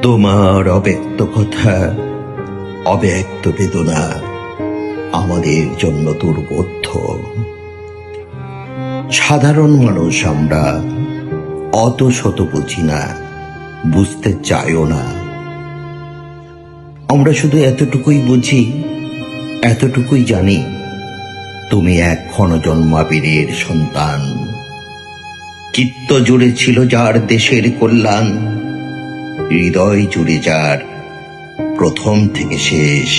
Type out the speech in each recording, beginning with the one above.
তোমার অব্যক্ত কথা, অব্যক্ত বেদনা আমাদের জন্য দুর্বোধ্য। সাধারণ মানুষ আমরা, অত শত বুঝি না, বুঝতে চাইও না। আমরা শুধু এতটুকুই বুঝি, এতটুকুই জানি, তুমি এক ক্ষণজন্মাবীরের সন্তান। চিত্ত জুড়ে ছিল যার দেশের কল্যাণ, হৃদয় জুড়ে যার প্রথম থেকে শেষ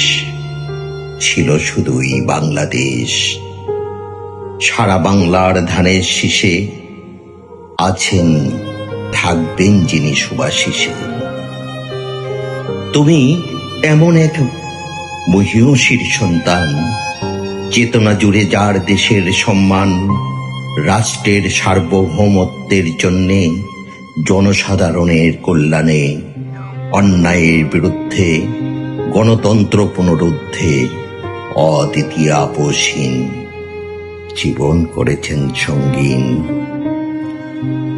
ছিল শুধুই বাংলাদেশ। সারা বাংলার ধানের শীষে আছেন, থাকবেন যিনি সুবাশিসে। তুমি এমন এক মহিষীর সন্তান, চেতনা জুড়ে যার দেশের সম্মান, রাষ্ট্রের সার্বভৌমত্বের জন্যে, জনসাধারণের কল্যাণে, অন্যায়ের বিরুদ্ধে, গণতন্ত্র পুনরুদ্ধে অদ্বিতীয় আপোষহীন জীবন করেছেন সঙ্গীন।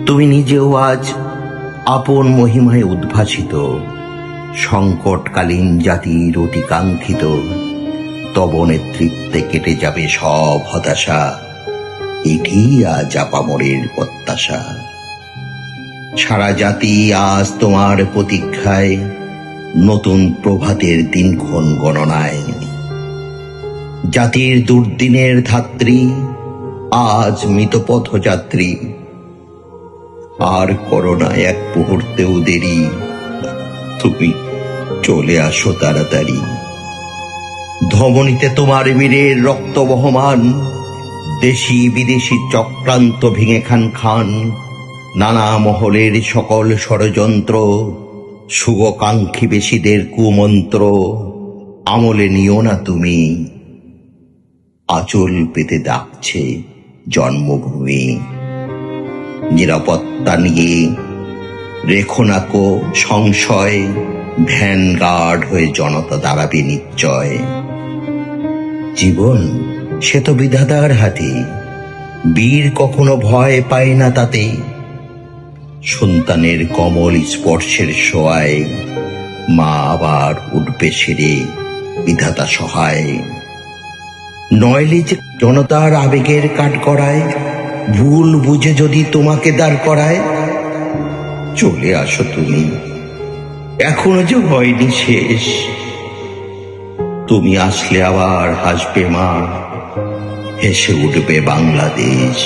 তুমি নিজেও আজ আপন মহিমায় উদ্ভাসিত, সংকটকালীন জাতির অতিকাঙ্ক্ষিত। তব নেতৃত্বে কেটে যাবে সব হতাশা, এটি আজ আপামরের প্রত্যাশা। সারা জাতি আজ তোমার প্রতীক্ষায়, নতুন প্রভাতের দিনক্ষণ গণনায়। জাতির দুর্দিনের ধাত্রী আজ মৃত পথযাত্রী, আর করোনা এক মুহূর্তেও দেরি, তুমি চলে আসো তাড়াতাড়ি। ধমনীতে তোমার বীরের রক্ত বহমান, দেশি বিদেশি চক্রান্ত ভেঙে খান খান। নানা মহলের সকল ষড়যন্ত্র, শুভকাঙ্ক্ষী বেশিদের কুমন্ত্র আমলে নিও না তুমি। আঁচল পেতে ডাকছে জন্মভূমি। নিরাপত্তা নিয়ে রেখো না কো সংশয়, ভ্যানগার্ড হয়ে জনতা দাঁড়াবে নিশ্চয়। জীবন সে তো বিধাতার হাতে, বীর কখনো ভয় পায় না তাতে। সন্তানের কমল স্পর্শের সোয়ায়, মা আবার উঠবে সেরে বিধাতা সহায়। নইলে যে জনতার আবেগের কাঠগড়ায়, ভুল বুঝে যদি তোমাকে দাঁড় করায়। চলে আসো তুমি, এখনো যে হয়নি শেষ। তুমি আসলে আবার হাসবে মা, হেসে উঠবে বাংলাদেশ।